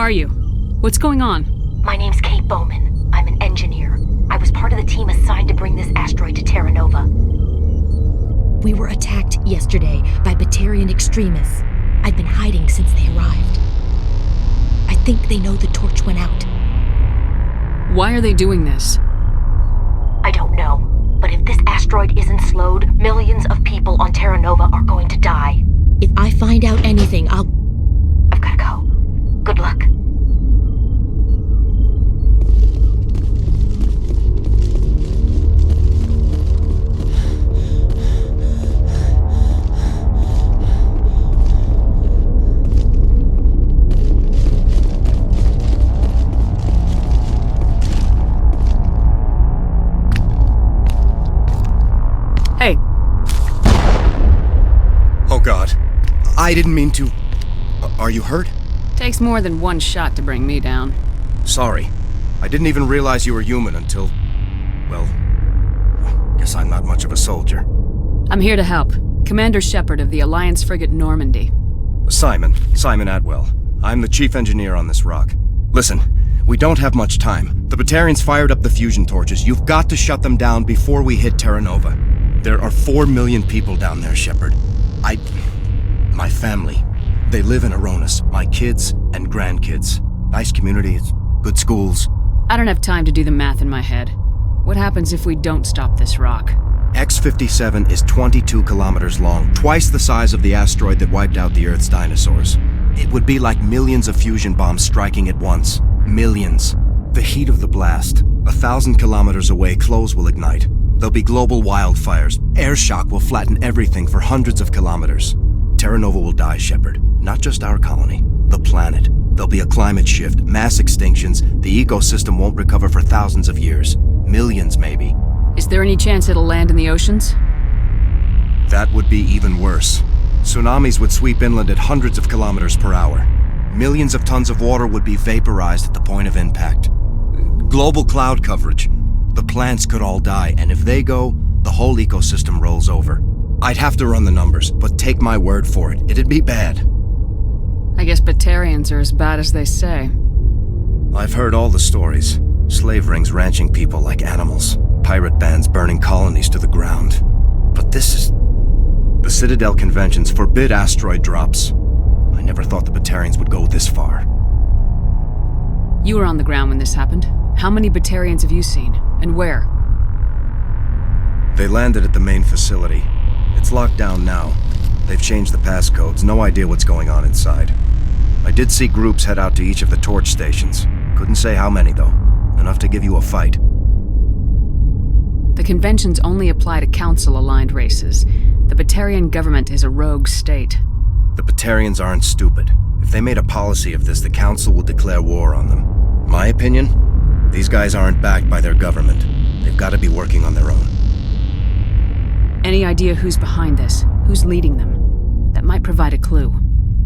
are you? What's going on? My name's Kate Bowman. I'm an engineer. I was part of the team assigned to bring this asteroid to Terra Nova. We were attacked yesterday by Batarian extremists. I've been hiding since they arrived. I think they know the torch went out. Why are they doing this? I don't know, but if this asteroid isn't slowed, millions of people on Terra Nova are going to die. If I find out anything, I've gotta go. Good luck. Hey. Oh God. I didn't mean to... Are you hurt? Takes more than one shot to bring me down. Sorry. I didn't even realize you were human until... well... guess I'm not much of a soldier. I'm here to help. Commander Shepard of the Alliance frigate Normandy. Simon Atwell. I'm the chief engineer on this rock. Listen, we don't have much time. The Batarians fired up the fusion torches. You've got to shut them down before we hit Terra Nova. There are 4 million people down there, Shepard. My family. They live in Aronis. My kids and grandkids. Nice communities, good schools. I don't have time to do the math in my head. What happens if we don't stop this rock? X57 is 22 kilometers long, twice the size of the asteroid that wiped out the Earth's dinosaurs. It would be like millions of fusion bombs striking at once. Millions. The heat of the blast. 1,000 kilometers away, clothes will ignite. There'll be global wildfires. Air shock will flatten everything for hundreds of kilometers. Terra Nova will die, Shepard. Not just our colony. The planet. There'll be a climate shift, mass extinctions. The ecosystem won't recover for thousands of years. Millions, maybe. Is there any chance it'll land in the oceans? That would be even worse. Tsunamis would sweep inland at hundreds of kilometers per hour. Millions of tons of water would be vaporized at the point of impact. Global cloud coverage. The plants could all die, and if they go, the whole ecosystem rolls over. I'd have to run the numbers, but take my word for it, it'd be bad. I guess Batarians are as bad as they say. I've heard all the stories. Slave rings ranching people like animals. Pirate bands burning colonies to the ground. But this is... The Citadel conventions forbid asteroid drops. I never thought the Batarians would go this far. You were on the ground when this happened. How many Batarians have you seen? And where? They landed at the main facility. It's locked down now. They've changed the passcodes. No idea what's going on inside. I did see groups head out to each of the torch stations. Couldn't say how many, though. Enough to give you a fight. The conventions only apply to Council-aligned races. The Batarian government is a rogue state. The Batarians aren't stupid. If they made a policy of this, the Council would declare war on them. My opinion? These guys aren't backed by their government. They've got to be working on their own. Any idea who's behind this? Who's leading them? That might provide a clue.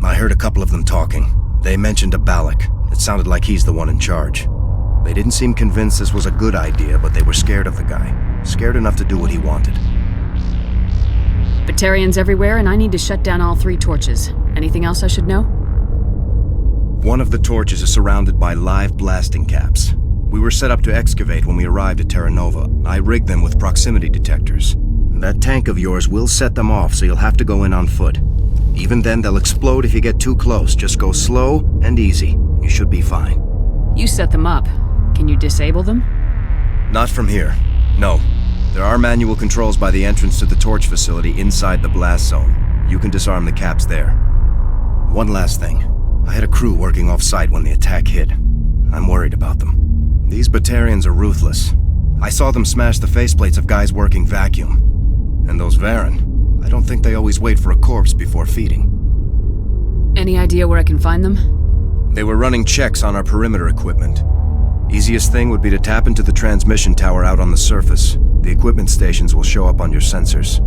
I heard a couple of them talking. They mentioned a Balak. It sounded like he's the one in charge. They didn't seem convinced this was a good idea, but they were scared of the guy. Scared enough to do what he wanted. Batarians everywhere, and I need to shut down all 3 torches. Anything else I should know? One of the torches is surrounded by live blasting caps. We were set up to excavate when we arrived at Terra Nova. I rigged them with proximity detectors. That tank of yours will set them off, so you'll have to go in on foot. Even then, they'll explode if you get too close. Just go slow and easy. You should be fine. You set them up. Can you disable them? Not from here. No. There are manual controls by the entrance to the torch facility inside the blast zone. You can disarm the caps there. One last thing. I had a crew working off-site when the attack hit. I'm worried about them. These Batarians are ruthless. I saw them smash the faceplates of guys working vacuum. And those Varen, I don't think they always wait for a corpse before feeding. Any idea where I can find them? They were running checks on our perimeter equipment. Easiest thing would be to tap into the transmission tower out on the surface. The equipment stations will show up on your sensors.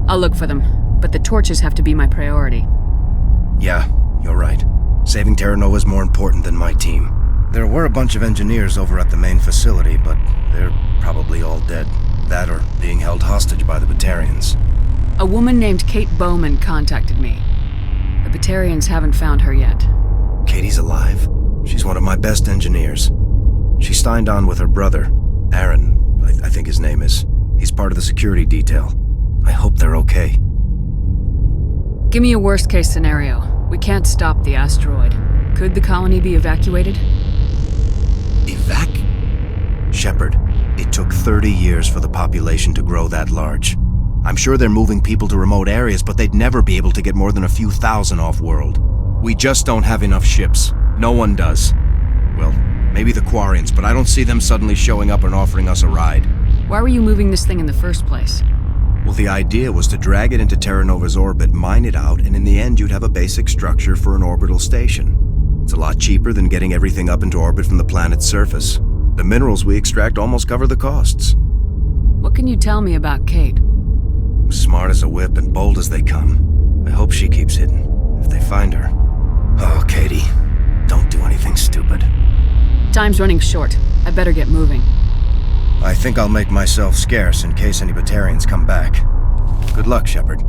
I'll look for them, but the torches have to be my priority. Yeah, you're right. Saving Terra Nova is more important than my team. There were a bunch of engineers over at the main facility, but they're probably all dead. That or being held hostage by the Batarians. A woman named Kate Bowman contacted me. The Batarians haven't found her yet. Katie's alive. She's one of my best engineers. She signed on with her brother, Aaron, I think his name is. He's part of the security detail. I hope they're okay. Give me a worst-case scenario. We can't stop the asteroid. Could the colony be evacuated? Shepard, it took 30 years for the population to grow that large. I'm sure they're moving people to remote areas, but they'd never be able to get more than a few thousand off-world. We just don't have enough ships. No one does. Well, maybe the Quarians, but I don't see them suddenly showing up and offering us a ride. Why were you moving this thing in the first place? Well, the idea was to drag it into Terra Nova's orbit, mine it out, and in the end you'd have a basic structure for an orbital station. It's a lot cheaper than getting everything up into orbit from the planet's surface. The minerals we extract almost cover the costs. What can you tell me about Kate? Smart as a whip and bold as they come. I hope she keeps hidden, if they find her. Oh, Katie, don't do anything stupid. Time's running short. I better get moving. I think I'll make myself scarce in case any Batarians come back. Good luck, Shepard.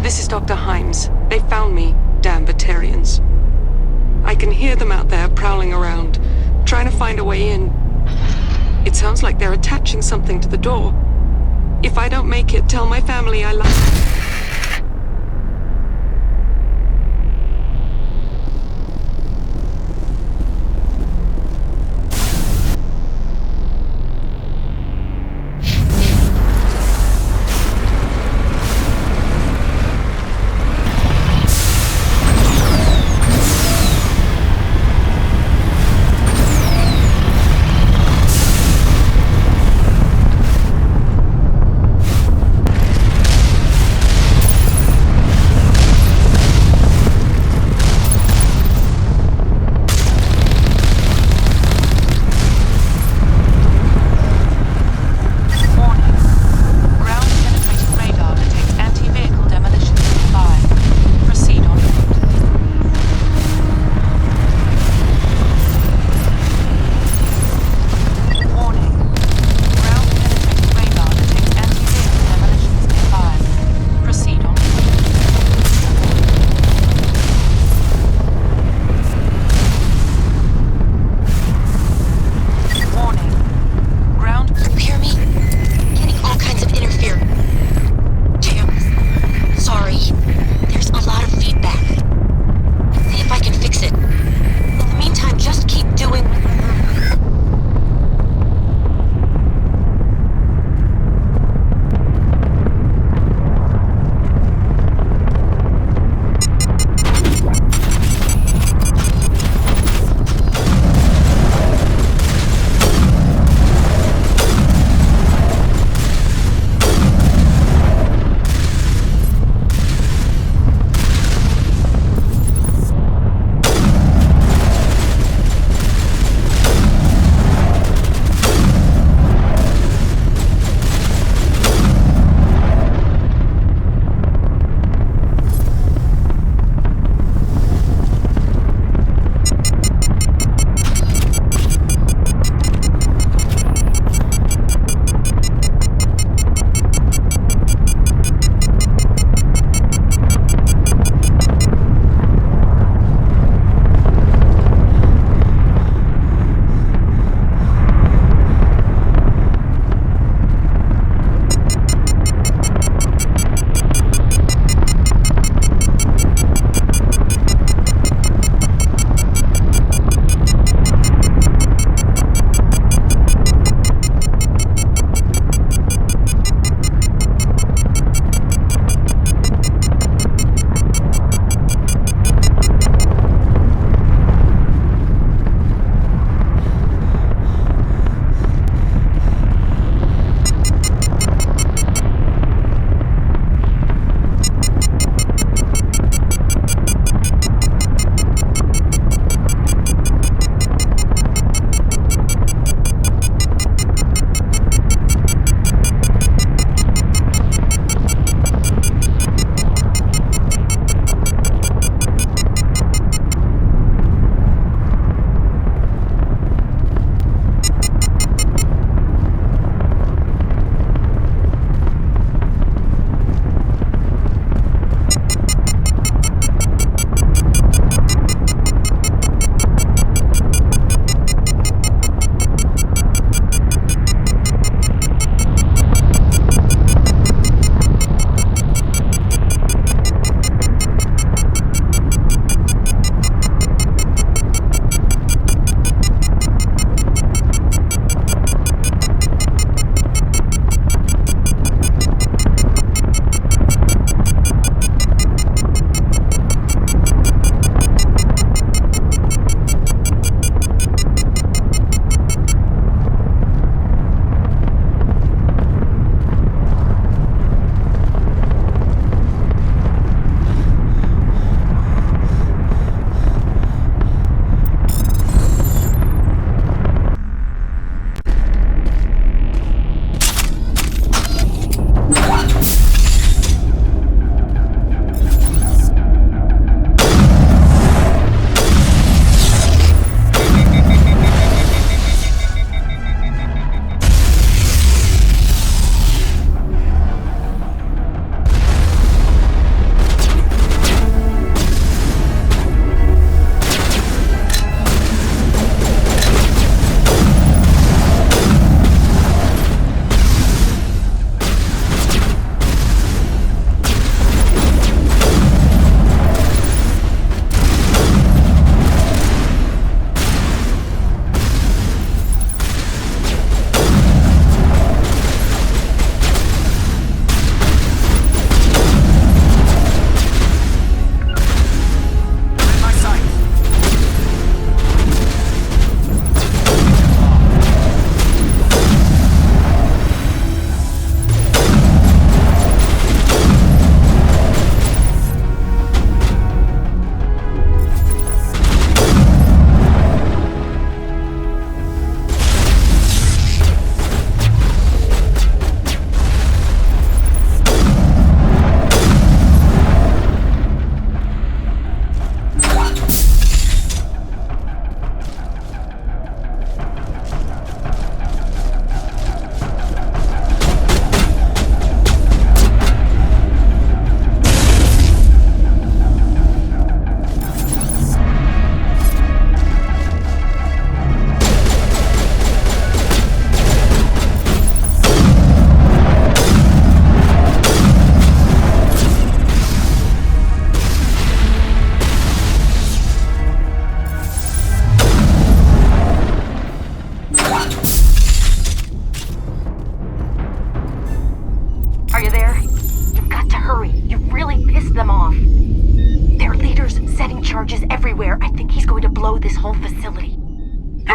This is Dr. Himes. They found me, damn Batarians. I can hear them out there prowling around, trying to find a way in. It sounds like they're attaching something to the door. If I don't make it, tell my family I love.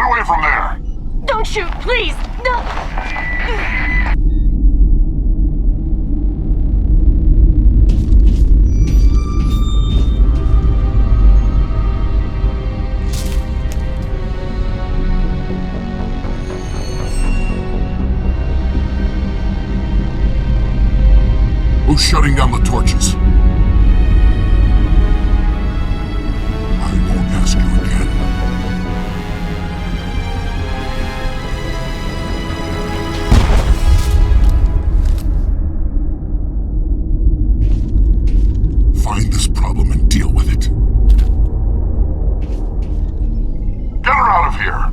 away from there! Don't shoot, please! No! Who's shutting down the torches? I won't ask you again. Find this problem and deal with it. Get her out of here!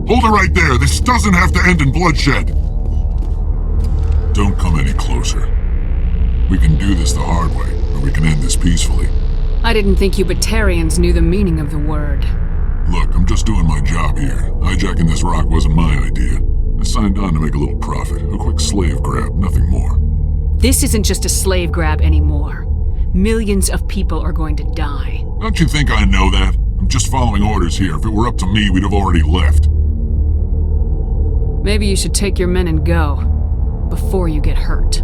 Hold it right there. This doesn't have to end in bloodshed. Don't come any closer. We can do this the hard way, or we can end this peacefully. I didn't think you Batarians knew the meaning of the word. Look, I'm just doing my job here. Hijacking this rock wasn't my idea. I signed on to make a little profit. A quick slave grab, nothing more. This isn't just a slave grab anymore. Millions of people are going to die. Don't you think I know that? I'm just following orders here. If it were up to me, we'd have already left. Maybe you should take your men and go, before you get hurt.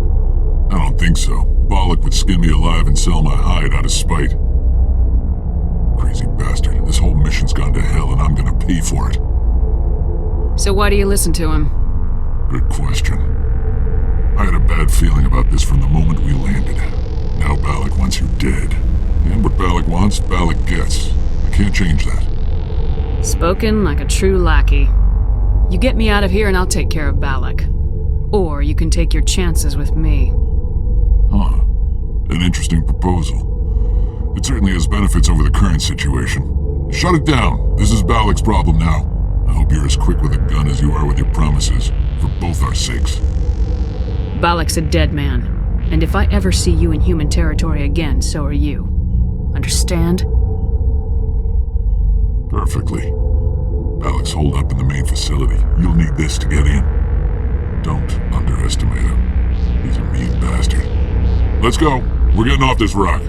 I don't think so. Bollock would skin me alive and sell my hide out of spite. Crazy bastard. This whole mission's gone to hell and I'm gonna pay for it. So why do you listen to him? Good question. I had a bad feeling about this from the moment we landed. Now Bollock wants you dead. And what Bollock wants, Bollock gets. I can't change that. Spoken like a true lackey. You get me out of here and I'll take care of Bollock. Or you can take your chances with me. Huh. An interesting proposal. It certainly has benefits over the current situation. Shut it down. This is Bollock's problem now. I hope you're as quick with a gun as you are with your promises, for both our sakes. Bollock's a dead man. And if I ever see you in human territory again, so are you. Understand? Perfectly. Bollock's holed up in the main facility. You'll need this to get in. Don't underestimate him. He's a mean bastard. Let's go. We're getting off this rock.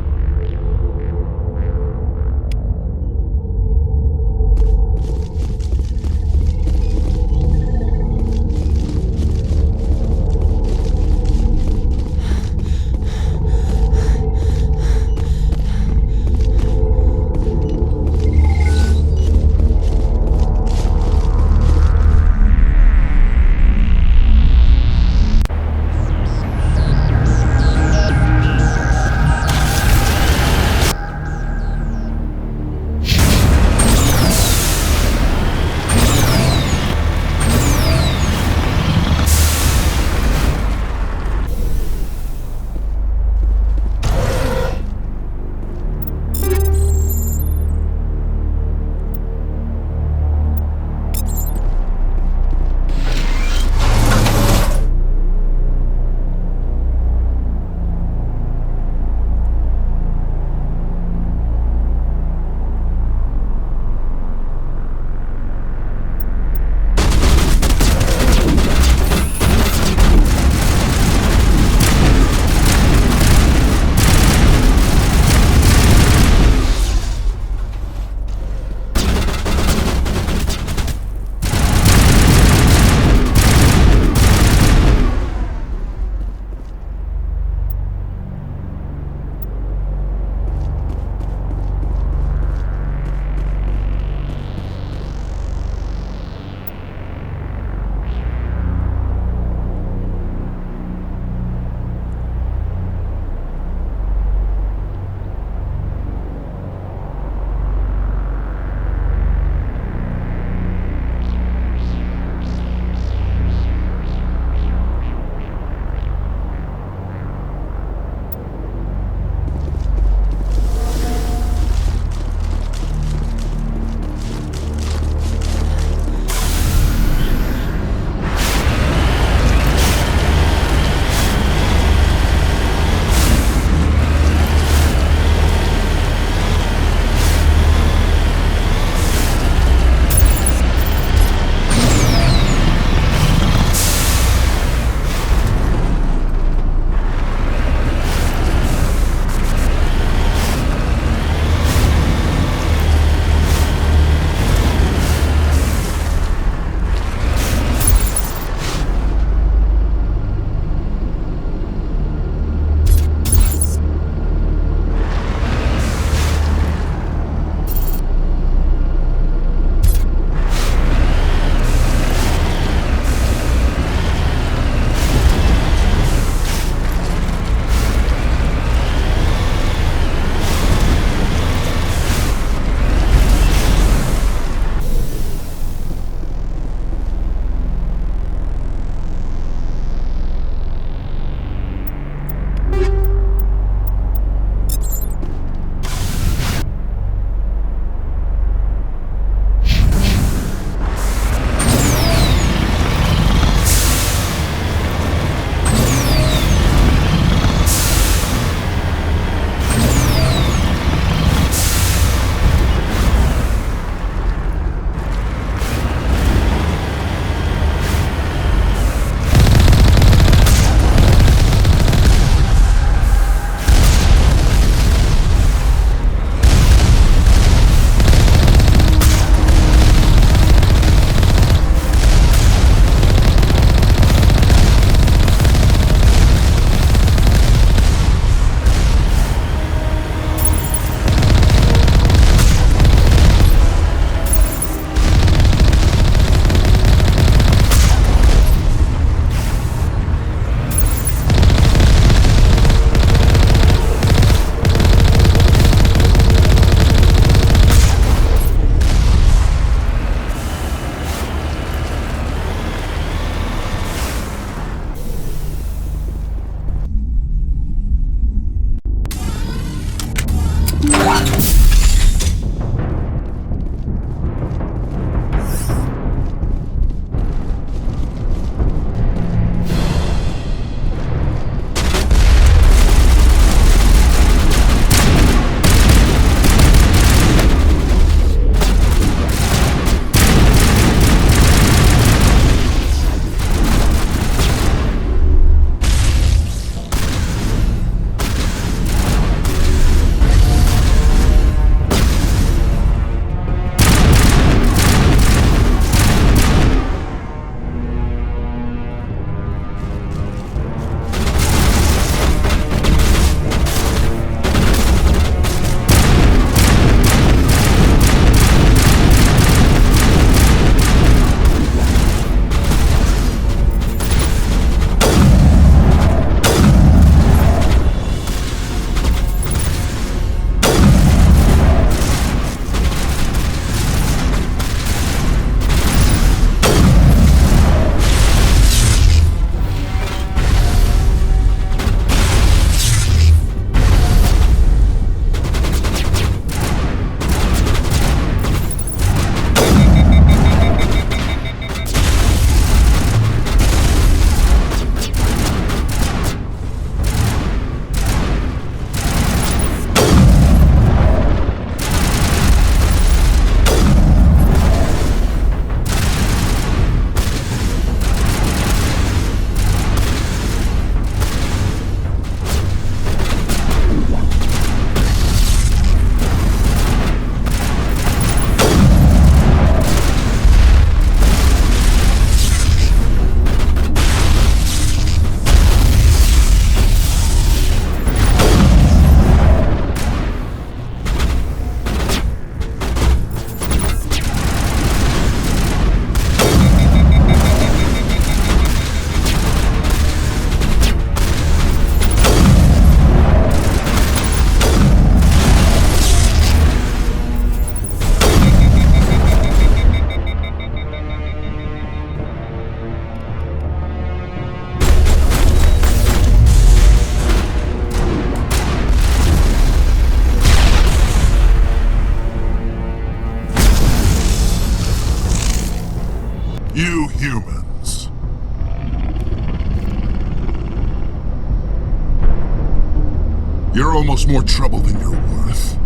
You're almost more trouble than you're worth.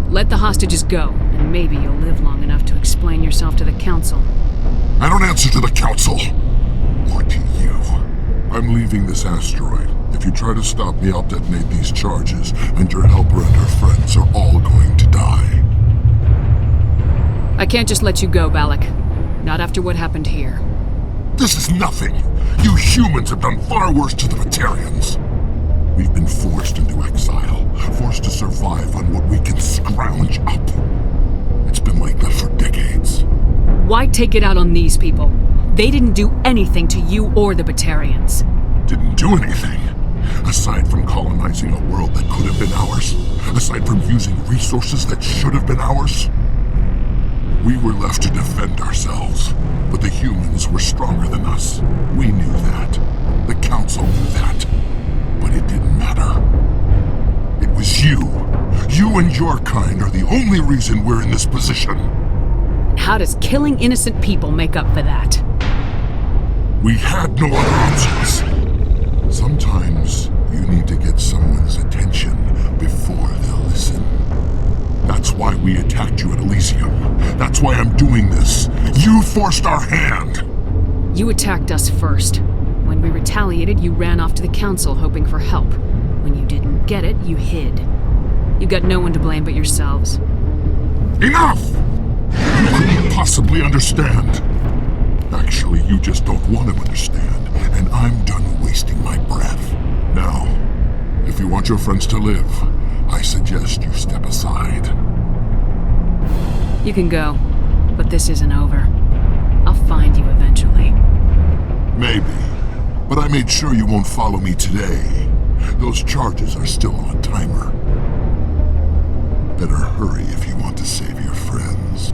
Let the hostages go, and maybe you'll live long enough to explain yourself to the Council. I don't answer to the Council. Or to you. I'm leaving this asteroid. If you try to stop me, I'll detonate these charges, and your helper and her friends are all going to die. I can't just let you go, Balak. Not after what happened here. This is nothing. You humans have done far worse to the Batarians. We've been forced into exile, forced to survive on what we can scrounge up. It's been like that for decades. Why take it out on these people? They didn't do anything to you or the Batarians. Didn't do anything. Aside from colonizing a world that could have been ours. Aside from using resources that should have been ours. We were left to defend ourselves. But the humans were stronger than us. We knew that. The Council knew that. But it didn't matter. It was you. You and your kind are the only reason we're in this position. How does killing innocent people make up for that? We had no other options. Sometimes you need to get someone's attention before they'll listen. That's why we attacked you at Elysium. That's why I'm doing this. You forced our hand. You attacked us first. When we retaliated, you ran off to the Council hoping for help. When you didn't get it, you hid. You got no one to blame but yourselves. Enough! You couldn't possibly understand. Actually, you just don't want to understand, and I'm done wasting my breath. Now, if you want your friends to live, I suggest you step aside. You can go, but this isn't over. I'll find you eventually. Maybe, but I made sure you won't follow me today. Those charges are still on a timer. Better hurry if you want to save your friends.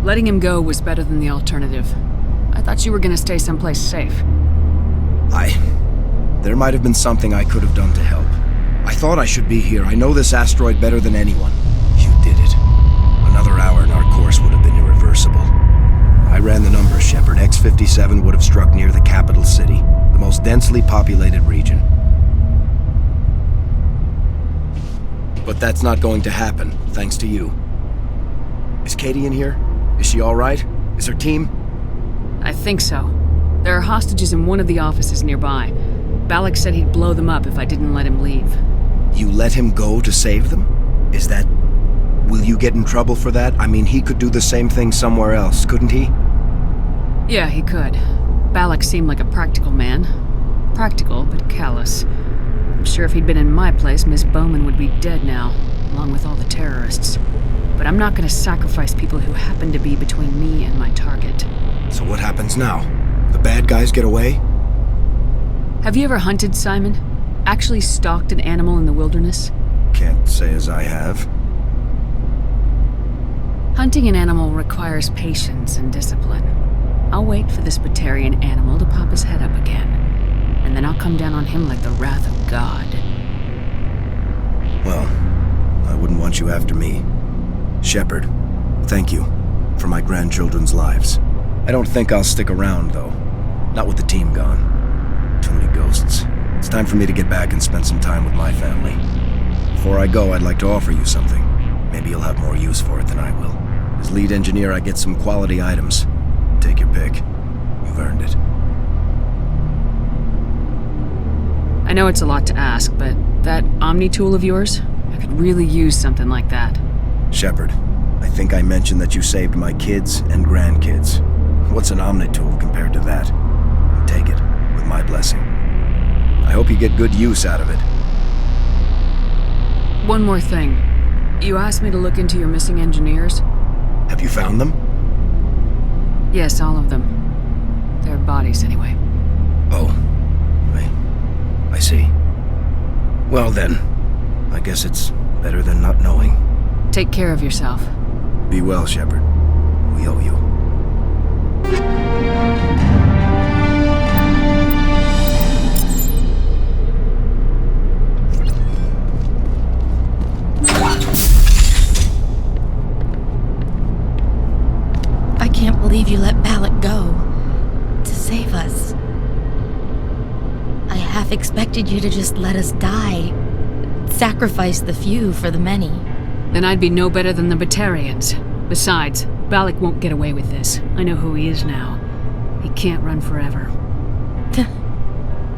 Letting him go was better than the alternative. I thought you were gonna stay someplace safe. There might have been something I could have done to help. I thought I should be here. I know this asteroid better than anyone. You did it. Another hour and our course would have been irreversible. I ran the numbers, Shepard. X57 would have struck near the capital city, the most densely populated region. But that's not going to happen, thanks to you. Is Katie in here? Is she alright? Is her team? I think so. There are hostages in one of the offices nearby. Balak said he'd blow them up if I didn't let him leave. You let him go to save them? Is that... Will you get in trouble for that? I mean, he could do the same thing somewhere else, couldn't he? Yeah, he could. Balak seemed like a practical man. Practical, but callous. I'm sure if he'd been in my place, Miss Bowman would be dead now, along with all the terrorists. But I'm not gonna sacrifice people who happen to be between me and my target. So what happens now? The bad guys get away? Have you ever hunted, Simon? Actually stalked an animal in the wilderness? Can't say as I have. Hunting an animal requires patience and discipline. I'll wait for this Batarian animal to pop his head up again, and then I'll come down on him like the wrath of God. Well, I wouldn't want you after me. Shepard, thank you for my grandchildren's lives. I don't think I'll stick around, though. Not with the team gone. Too many ghosts. It's time for me to get back and spend some time with my family. Before I go, I'd like to offer you something. Maybe you'll have more use for it than I will. As lead engineer, I get some quality items. Take your pick. You've earned it. I know it's a lot to ask, but that Omni tool of yours, I could really use something like that. Shepard, I think I mentioned that you saved my kids and grandkids. What's an Omni tool compared to that? Take it, with my blessing. I hope you get good use out of it. One more thing. You asked me to look into your missing engineers? Have you found them? Yes, all of them. Their bodies, anyway. Oh. I see. Well then, I guess it's better than not knowing. Take care of yourself. Be well, Shepard. We owe you. I can't believe you let Balak go to save us. I half expected you to just let us die. Sacrifice the few for the many. Then I'd be no better than the Batarians. Besides, Balak won't get away with this. I know who he is now. He can't run forever.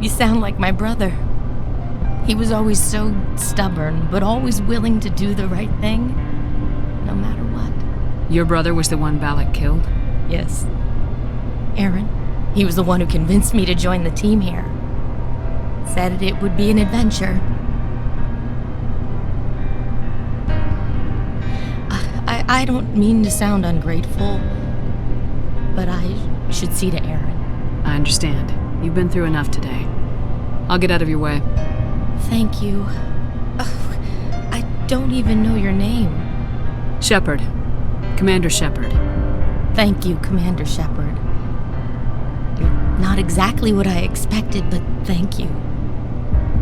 You sound like my brother. He was always so stubborn, but always willing to do the right thing, no matter what. Your brother was the one Balak killed? Yes. Aaron. He was the one who convinced me to join the team here. Said it would be an adventure. I don't mean to sound ungrateful, but I should see to Aaron. I understand. You've been through enough today. I'll get out of your way. Thank you. Oh, I don't even know your name. Shepard. Commander Shepard. Thank you, Commander Shepard. You're not exactly what I expected, but thank you.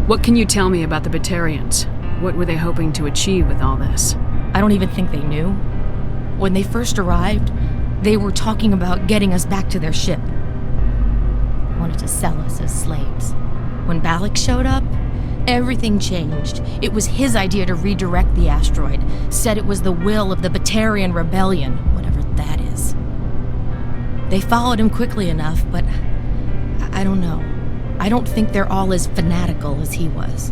What can you tell me about the Batarians? What were they hoping to achieve with all this? I don't even think they knew. When they first arrived, they were talking about getting us back to their ship. Wanted to sell us as slaves. When Balak showed up, everything changed. It was his idea to redirect the asteroid. Said it was the will of the Batarian rebellion, whatever that is. They followed him quickly enough, but I don't know. I don't think they're all as fanatical as he was.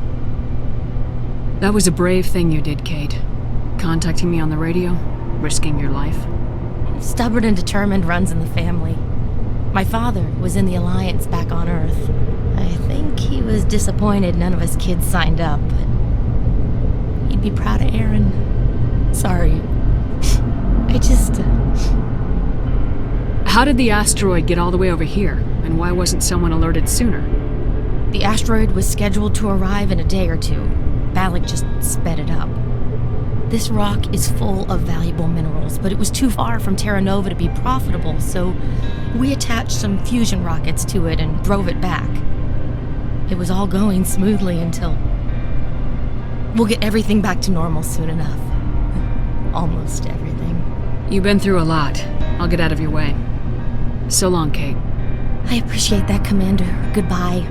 That was a brave thing you did, Kate. Contacting me on the radio, risking your life. Stubborn and determined runs in the family. My father was in the Alliance back on Earth. I think he was disappointed none of us kids signed up, but he'd be proud of Aaron. Sorry. I just... How did the asteroid get all the way over here, and why wasn't someone alerted sooner? The asteroid was scheduled to arrive in a day or two. Balak just sped it up. This rock is full of valuable minerals, but it was too far from Terra Nova to be profitable, so we attached some fusion rockets to it and drove it back. It was all going smoothly until... We'll get everything back to normal soon enough. Almost everything. You've been through a lot. I'll get out of your way. So long, Kate. I appreciate that, Commander. Goodbye.